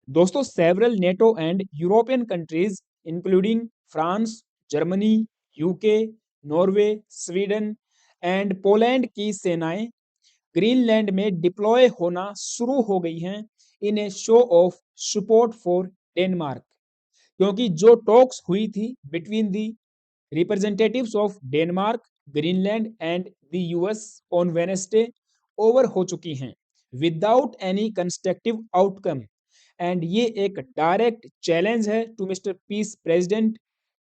दोस्तों, several NATO and European countries including France, Germany, UK, Norway, Sweden and Poland की सेनाएं Greenland में deploy होना शुरू हो गई हैं in a show of support for Denmark. क्योंकि जो टॉक्स हुई थी between the representatives of Denmark, Greenland and the US on Wednesday over हो चुकी हैं without any constructive outcome. And ये एक डायरेक्ट चैलेंज है टू मिस्टर पीस प्रेसिडेंट,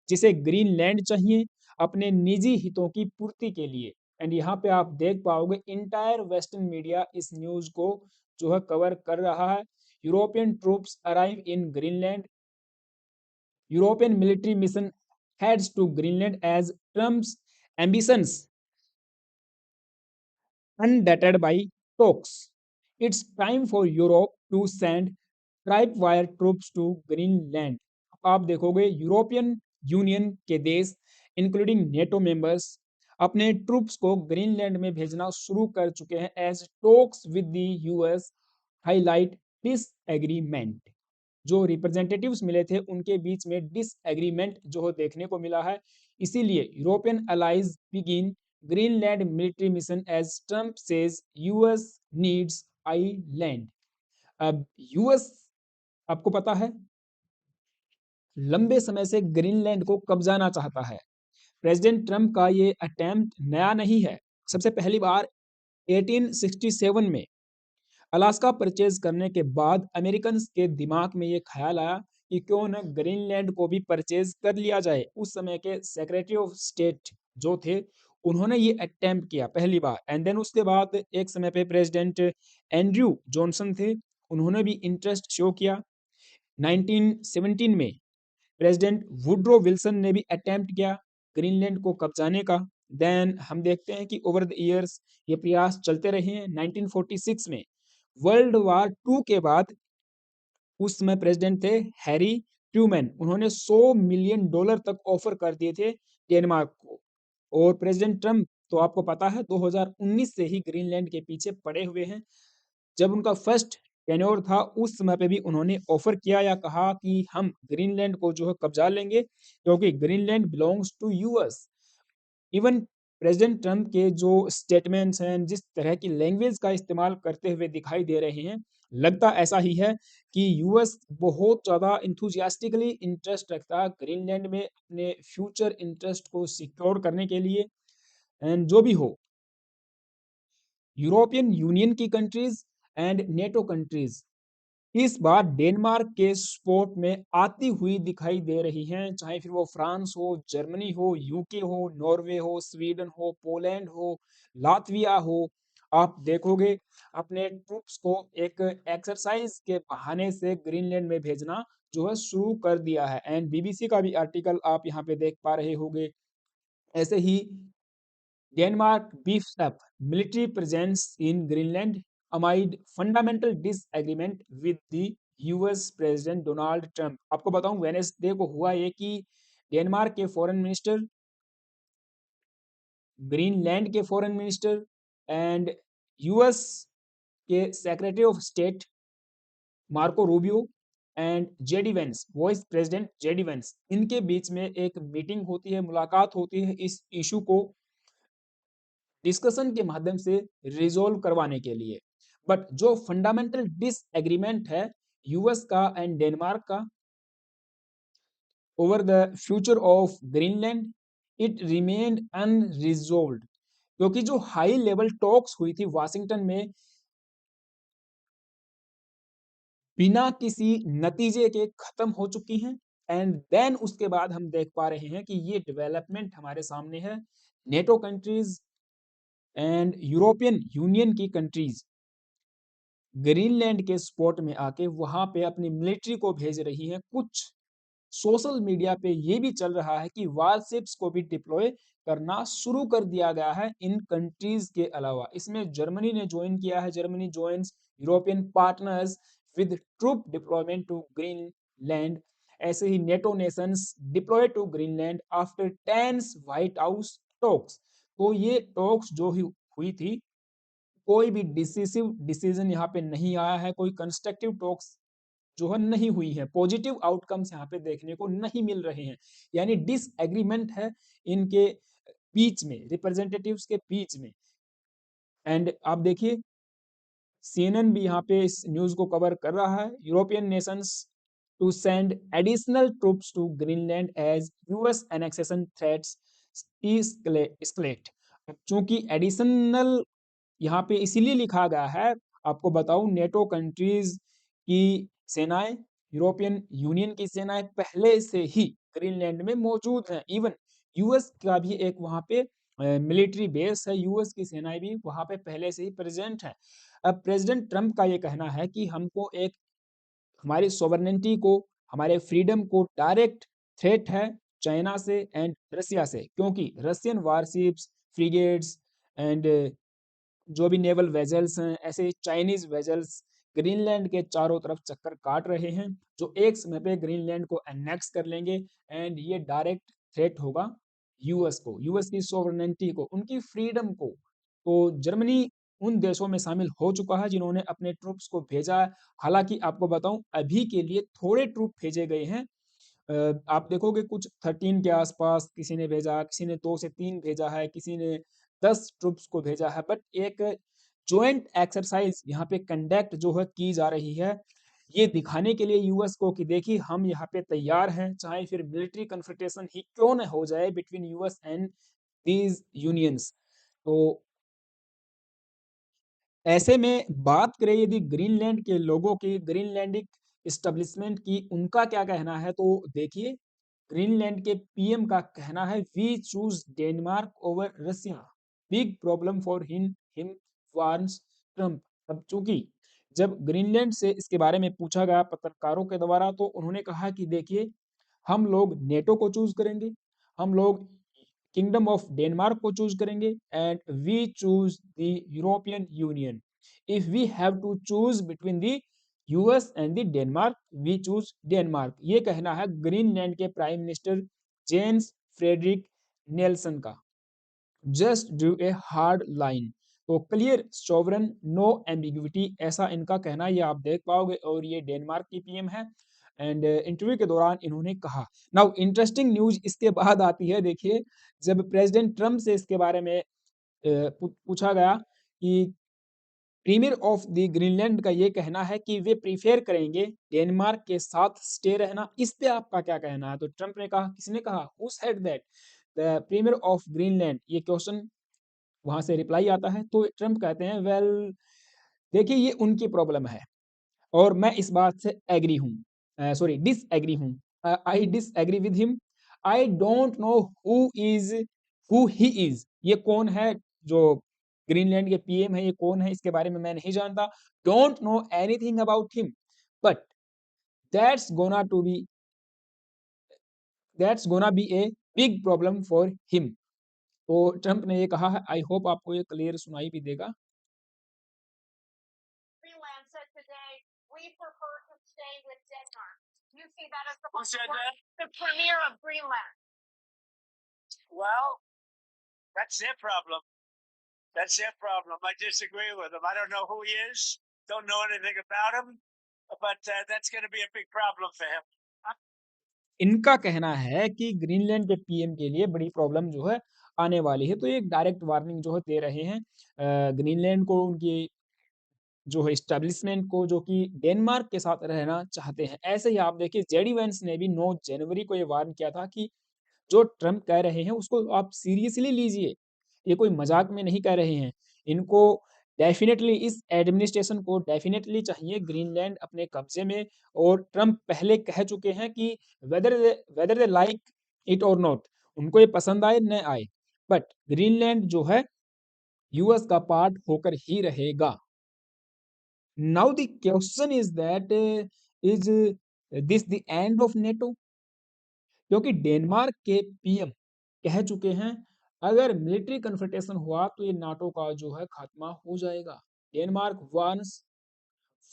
जिसे ग्रीनलैंड चाहिए अपने निजी हितों की पूर्ति के लिए। एंड यहाँ पे आप देख पाओगे इंटायर वेस्टर्न मीडिया इस न्यूज को जो है कवर कर रहा है। European troops arrive in Greenland, European military mission heads to Greenland as Trump's ambitions undated by talks. It's time for Europe to send tripwire troops to Greenland. आप देखोगे European union के देश इंक्लूडिंग नेटो मेंबर्स अपने troops को Greenland में भेजना शुरू कर चुके हैं as talks with the US highlight disagreement. जो रिप्रेजेंटेटिव्स मिले थे उनके बीच में डिसएग्रीमेंट जो देखने को मिला है, इसीलिए European allies begin Greenland military mission as Trump says US needs island. अब यूएस, आपको पता है, लंबे समय से ग्रीनलैंड को कब्जाना चाहता है। प्रेसिडेंट ट्रम्प का ये अटेम्प्ट नया नहीं है। सबसे पहली बार 1867 में अलास्का परचेज करने के बाद अमेरिकन के दिमाग में ये ख्याल आया कि क्यों न ग्रीनलैंड को भी परचेज कर लिया जाए। उस समय के सेक्रेटरी ऑफ स्टेट जो थे उन्होंने ये अटेम्प्ट किया पहली बार। एंड देन उसके बाद एक समय पे प्रेसिडेंट एंड्रयू जॉनसन थे, उन्होंने भी इंटरेस्ट शो किया। 1917 में प्रेसिडेंट वुड्रो विल्सन ने भी अटेम्प्ट किया ग्रीनलैंड को कब्जाने का। देन हम देखते हैं कि ओवर द ईयर्स ये प्रयास चलते रहे हैं। 1946 में वर्ल्ड वार टू के बाद उस समय प्रेसिडेंट थे हैरी ट्रूमैन, उन्होंने $100 मिलियन तक ऑफर कर दिए थे डेनमार्क को। और प्रेसिडेंट ट्रम्प तो आपको पता है 2019 से ही ग्रीनलैंड के पीछे पड़े हुए हैं। जब उनका फर्स्ट टेन्योर था उस समय पे भी उन्होंने ऑफर किया या कहा कि हम ग्रीनलैंड को जो है कब्जा लेंगे क्योंकि Greenland belongs to US. Even president Trump के जो स्टेटमेंट्स हैं, जिस तरह की लैंग्वेज का इस्तेमाल करते हुए दिखाई दे रहे हैं, लगता ऐसा ही है कि यूएस बहुत ज़्यादा इंथुजियास्टिकली इंटरेस्ट रखता है ग्रीनलैंड में अपने फ्यूचर इंटरेस्ट को सिक्योर करने के लिए। एंड जो भी हो, यूरोपियन यूनियन की कंट्रीज एंड नेटो कंट्रीज इस बार डेनमार्क के सपोर्ट में आती हुई दिखाई दे रही हैं, चाहे फिर वो फ्रांस हो, जर्मनी हो, यूके हो, नॉर्वे हो, स्वीडन हो, पोलैंड हो, लातविया हो। आप देखोगे अपने ट्रूप्स को एक एक्सरसाइज के बहाने से ग्रीनलैंड में भेजना जो है शुरू कर दिया है। एंड बीबीसी का भी आर्टिकल आप यहाँ पे देख पा रहे होंगे। ऐसे ही Denmark beefs up military presence in Greenland amid fundamental disagreement with the US president Donald Trump. आपको बताऊं वेनेसडे को हुआ ये कि डेनमार्क के फॉरेन मिनिस्टर, ग्रीनलैंड के फॉरेन मिनिस्टर एंड यूएस के secretary of state Marco Rubio and JD Vance, vice president JD Vance, इनके बीच में एक मीटिंग होती है, मुलाकात होती है इस इशू को डिस्कशन के माध्यम से रिजोल्व करवाने के लिए। बट जो फंडामेंटल डिसएग्रीमेंट है यूएस का एंड डेनमार्क का over the future of Greenland, it remained unresolved. क्योंकि जो हाई लेवल टॉक्स हुई थी वाशिंगटन में बिना किसी नतीजे के खत्म हो चुकी हैं। एंड देन उसके बाद हम देख पा रहे हैं कि ये डेवलपमेंट हमारे सामने है। NATO countries and European union की कंट्रीज ग्रीनलैंड के स्पॉट में आके वहां पे अपनी मिलिट्री को भेज रही है। कुछ सोशल मीडिया पे ये भी चल रहा है कि वारशिप्स को भी डिप्लॉय करना शुरू कर दिया गया है इन कंट्रीज के अलावा। इसमें जर्मनी ने ज्वाइन किया है। Germany joins European partners with troop deployment to Greenland. ऐसे ही NATO nations deploy to Greenland after tense White House talks. तो ये टॉक्स जो हुई थी, कोई भी डिसिसिव डिसीजन यहाँ पे नहीं आया है, कोई कंस्ट्रक्टिव टॉक्स जो है नहीं हुई है, पॉजिटिव आउटकम्स यहाँ पे देखने को नहीं मिल रहे हैं, यानी डिसएग्रीमेंट है इनके बीच में, रिप्रेजेंटेटिव्स के बीच में। एंड आप देखिए सीएनएन भी यहाँ पे इस न्यूज को कवर कर रहा है, European nations to send additional troops to Greenland as US annexation threats escalate. चूंकि एडिशनल यहाँ पे इसीलिए लिखा गया है, आपको बताऊं नेटो कंट्रीज की सेनाएं, यूरोपियन यूनियन की सेनाएं पहले से ही ग्रीनलैंड में मौजूद हैं। इवन यूएस का भी एक वहाँ पे मिलिट्री बेस है, यूएस की सेनाएं भी वहाँ पे पहले से ही प्रेजेंट है। अब प्रेसिडेंट ट्रंप का ये कहना है कि हमको एक हमारी सोवरेनिटी को, हमारे फ्रीडम को डायरेक्ट थ्रेट है चाइना से एंड रसिया से, क्योंकि रशियन वारशिप्स, फ्रिगेट्स एंड जो भी नेवल वेजल्स हैं, ऐसे चाइनीज वेजल्स ग्रीनलैंड के चारों तरफ चक्कर काट रहे हैं, जो एक समय पे ग्रीनलैंड को एनेक्स कर लेंगे। एंड ये डायरेक्ट थ्रेट होगा यूएस को, यूएस की सोवरेनिटी को, उनकी फ्रीडम को। तो जर्मनी उन देशों में शामिल हो चुका है जिन्होंने अपने ट्रूप्स को भेजा है। हालांकि आपको बताऊं अभी के लिए थोड़े ट्रूप भेजे गए हैं, आप देखोगे कुछ 13 के आसपास किसी ने भेजा, किसी ने 2 से 3 भेजा है, किसी ने 10 ट्रूप्स को भेजा है, बट एक ज्वाइंट एक्सरसाइज यहाँ पे कंडक्ट जो है की जा रही है, ये दिखाने के लिए यूएस को कि देखिए हम यहाँ पे तैयार हैं, चाहे फिर मिलिट्री कन्फ्रंटेशन ही क्यों न हो जाए between US and these unions. तो ऐसे में बात करें यदि ग्रीनलैंड के लोगों की, ग्रीनलैंडिक इस्टेब्लिशमेंट की, उनका क्या कहना है, तो देखिए ग्रीनलैंड के पीएम का कहना है we choose Denmark over Russia, big problem for him warns Trump. अब चूंकि जब ग्रीनलैंड से इसके बारे में पूछा गया पत्रकारों के द्वारा, तो उन्होंने कहा कि देखिए हम लोग नेटो को चूज करेंगे, हम लोग किंगडम ऑफ डेनमार्क को चूज करेंगे and we choose the European Union. If we have to choose between the US and the Denmark, we choose Denmark. ये कहना है ग्रीनलैंड के prime minister James Frederik Nielsen का। Just drew a hard line, तो clear sovereign no ambiguity, ऐसा इनका कहना, ये आप देख पाओगे। और ये डेनमार्क की पीएम है एंड इंटरव्यू के दौरान इन्होंने कहा। नाउ इंटरेस्टिंग न्यूज इसके बाद आती है, देखिए जब प्रेसिडेंट ट्रम्प से इसके बारे में पूछा गया कि प्रीमियर ऑफ द ग्रीनलैंड का ये कहना है कि वे प्रीफेयर करेंगे डेनमार्क के साथ स्टे रहना, इस पे आपका क्या कहना है, तो ट्रम्प ने कहा, किसने कहा, who said that the premier of Greenland, ये क्वेश्चन वहां से रिप्लाई आता है, तो ट्रम्प कहते हैं वेल देखिए ये उनकी प्रॉब्लम है और मैं इस बात से एग्री हूँ, सॉरी डिस एग्री हूँ, I disagree with him, I don't know who he is, ये कौन है जो ग्रीनलैंड के पीएम है, ये कौन है इसके बारे में मैं नहीं जानता, don't know anything about him, but that's gonna to be that's gonna be a big problem for him. तो ट्रम्प ने ये कहा है, आई होप आपको ये क्लियर सुनाई भी देगा। Greenland said today, we prefer to stay with Denmark. You see that as the, who said that? The premier of Greenland. Well, that's their problem. That's their problem. I disagree with them. I don't know who he is. Don't know anything about him. But that's going to be a big problem for him. इनका कहना है कि Greenland के PM के लिए बड़ी problem जो है आने वाली है, तो ये डायरेक्ट वार्निंग जो है दे रहे हैं ग्रीनलैंड को, उनकी जो है इस्टेब्लिशमेंट को, जो कि डेनमार्क के साथ रहना चाहते हैं। ऐसे ही आप देखिए जेडी वेंस ने भी 9 जनवरी को ये वार्न किया था कि जो ट्रम्प कह रहे हैं उसको आप सीरियसली लीजिए, ये कोई मजाक में नहीं कह रहे हैं, इनको डेफिनेटली इस एडमिनिस्ट्रेशन को डेफिनेटली चाहिए ग्रीनलैंड अपने कब्जे में। और ट्रम्प पहले कह चुके हैं कि वेदर दे लाइक इट और नॉट, उनको ये पसंद आए न आए, बट ग्रीनलैंड जो है यूएस का पार्ट होकर ही रहेगा। Now the question is that is this the end of NATO? क्योंकि डेनमार्क के पीएम कह चुके हैं अगर मिलिट्री कन्फ्रंटेशन हुआ तो ये नाटो का जो है खात्मा हो जाएगा। डेनमार्क वांस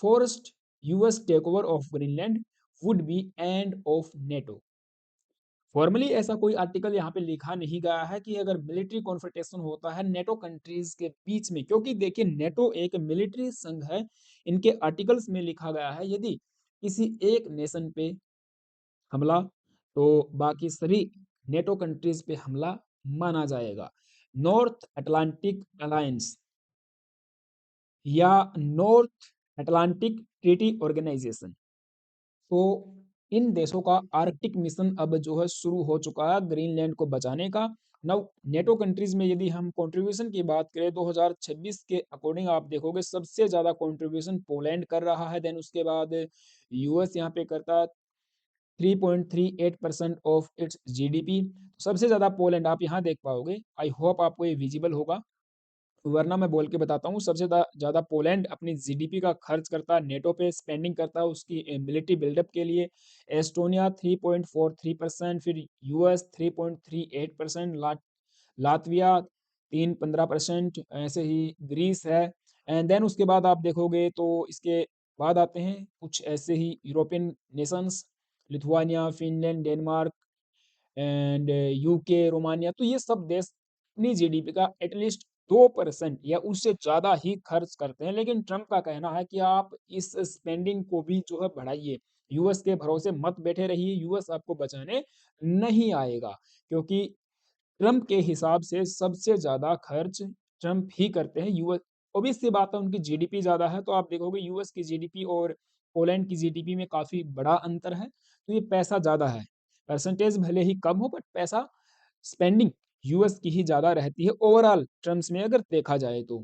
forced US takeover of Greenland would be end of NATO. Formally ऐसा कोई आर्टिकल यहाँ पे लिखा नहीं गया है कि अगर मिलिट्री कॉन्फ्रंटेशन होता है नेटो कंट्रीज के बीच में, क्योंकि देखिए नेटो एक मिलिट्री संघ है, इनके आर्टिकल्स में लिखा गया है यदि किसी एक नेशन पे हमला, तो बाकी सभी नेटो कंट्रीज पे हमला माना जाएगा। नॉर्थ अटलांटिक अलायंस या नॉर्थ अटलांटिक ट्रीटी ऑर्गेनाइजेशन, तो इन देशों का आर्कटिक मिशन अब जो है शुरू हो चुका है ग्रीनलैंड को बचाने का। नव नेटो कंट्रीज में यदि हम कंट्रीब्यूशन की बात करें 2026 के अकॉर्डिंग, आप देखोगे सबसे ज्यादा कंट्रीब्यूशन पोलैंड कर रहा है, देन उसके बाद यूएस यहाँ पे करता है 3.38% ऑफ इट्स जीडीपी। सबसे ज्यादा पोलैंड आप यहाँ देख पाओगे, आई होप आपको ये विजिबल होगा, वरना मैं बोल के बताता हूँ। सबसे ज़्यादा पोलैंड अपनी जीडीपी का खर्च करता है, नेटो पे स्पेंडिंग करता है उसकी मिलिट्री बिल्डअप के लिए। एस्टोनिया 3.43%, फिर यूएस 3.38%, लातविया 3.15%, ऐसे ही ग्रीस है। एंड देन उसके बाद आप देखोगे तो इसके बाद आते हैं कुछ ऐसे ही European nations, Lithuania, Finland, Denmark and UK, Romania. तो ये सब देश अपनी जीडीपी का एटलीस्ट 2% या उससे ज्यादा ही खर्च करते हैं, लेकिन ट्रम्प का कहना है कि आप इस स्पेंडिंग को भी जो है बढ़ाइए, यूएस के भरोसे मत बैठे रहिए, यूएस आपको बचाने नहीं आएगा। क्योंकि ट्रम्प के हिसाब से सबसे ज्यादा खर्च ट्रम्प ही करते हैं। यूएस ऑब्वियस सी बात है, उनकी जीडीपी ज्यादा है, तो आप देखोगे यूएस की जीडीपी और पोलैंड की जीडीपी में काफी बड़ा अंतर है, तो ये पैसा ज्यादा है। परसेंटेज भले ही कम हो, बट पैसा स्पेंडिंग यूएस की ही ज्यादा रहती है ओवरऑल टर्म्स में अगर देखा जाए तो।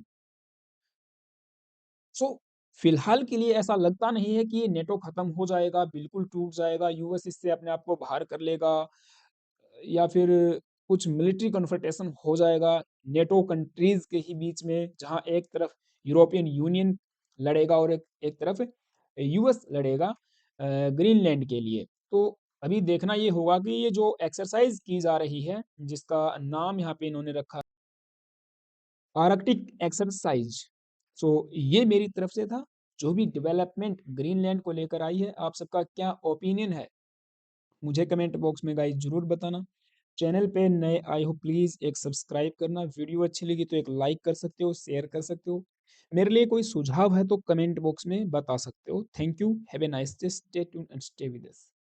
सो फिलहाल के लिए ऐसा लगता नहीं है कि ये नेटो खत्म हो जाएगा, बिल्कुल टूट जाएगा, यूएस इससे अपने आप को बाहर कर लेगा, या फिर कुछ मिलिट्री कन्फ्रंटेशन हो जाएगा नेटो कंट्रीज के ही बीच में, जहां एक तरफ यूरोपियन यूनियन लड़ेगा और एक तरफ यूएस लड़ेगा ग्रीनलैंड के लिए। तो अभी देखना ये होगा कि ये जो एक्सरसाइज की जा रही है, जिसका नाम यहाँ पे इन्होंने रखा आर्कटिक एक्सरसाइज, सो ये मेरी तरफ से था। जो भी डेवलपमेंट ग्रीनलैंड को लेकर आई है, आप सबका क्या ओपिनियन है मुझे कमेंट बॉक्स में गाइस जरूर बताना। चैनल पे नए आए हो प्लीज एक सब्सक्राइब करना, वीडियो अच्छी लगी तो एक लाइक कर सकते हो, शेयर कर सकते हो। मेरे लिए कोई सुझाव है तो कमेंट बॉक्स में बता सकते हो। Thank you, have a nice day, stay tuned and stay with us.